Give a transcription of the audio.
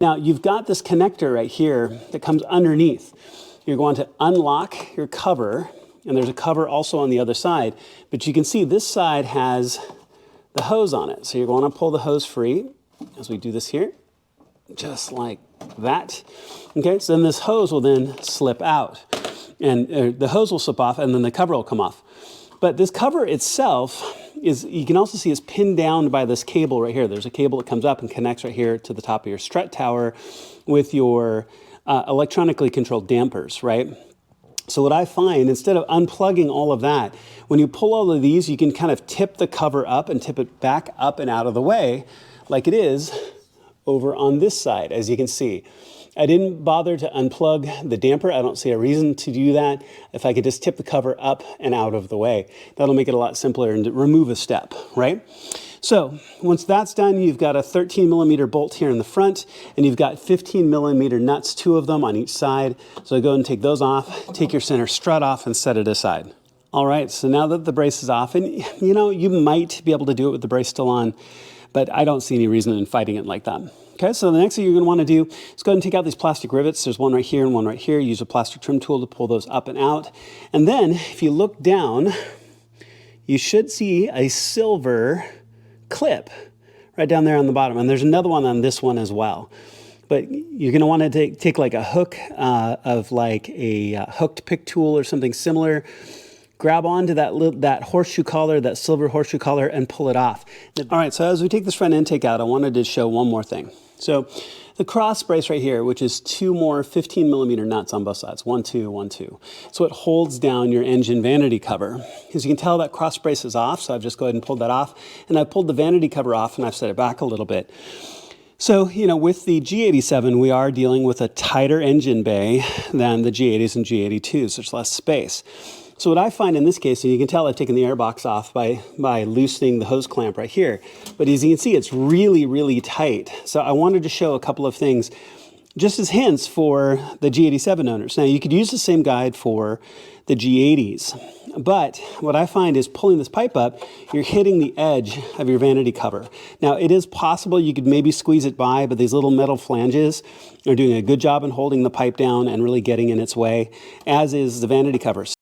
Now you've got this connector right here that comes underneath. You're going to unlock your cover, and there's a cover also on the other side, but you can see this side has the hose on it. So you're going to pull the hose free as we do this here, just like that. Okay, so then this hose will then slip out, and the hose will slip off, and then the cover will come off. But this cover itself is, you can also see, is pinned down by this cable right here. There's a cable that comes up and connects right here to the top of your strut tower with your electronically controlled dampers, right? So what I find, instead of unplugging all of that, when you pull all of these, you can kind of tip the cover up and tip it back up and out of the way, like it is over on this side, as you can see. I didn't bother to unplug the damper. I don't see a reason to do that. If I could just tip the cover up and out of the way, that'll make it a lot simpler and remove a step, right? So once that's done, you've got a 13mm bolt here in the front, and you've got 15mm nuts, 2 of them on each side. So go and take those off, take your center strut off, and set it aside. All right, so now that the brace is off, and you know, you might be able to do it with the brace still on, but I don't see any reason in fighting it like that. Okay, so the next thing you're going to want to do is go ahead and take out these plastic rivets. There's one right here and one right here. Use a plastic trim tool to pull those up and out. And then if you look down, you should see a silver clip right down there on the bottom. And there's another one on this one as well. But you're going to want to take like a hook of like a hooked pick tool or something similar. Grab onto that horseshoe collar, that silver horseshoe collar, and pull it off. All right, so as we take this front intake out, I wanted to show one more thing. So the cross brace right here, which is 2 more 15mm nuts on both sides, 1, 2, 1, 2. So it holds down your engine vanity cover. As you can tell, that cross brace is off, so I've just go ahead and pulled that off. And I've pulled the vanity cover off, and I've set it back a little bit. So, you know, with the G87, we are dealing with a tighter engine bay than the G80s and G82s. There's less space. So what I find in this case, and you can tell I've taken the airbox off by loosening the hose clamp right here, but as you can see, it's really, really tight. So I wanted to show a couple of things just as hints for the G87 owners. Now, you could use the same guide for the G80s, but what I find is pulling this pipe up, you're hitting the edge of your vanity cover. Now, it is possible you could maybe squeeze it by, but these little metal flanges are doing a good job in holding the pipe down and really getting in its way, as is the vanity cover.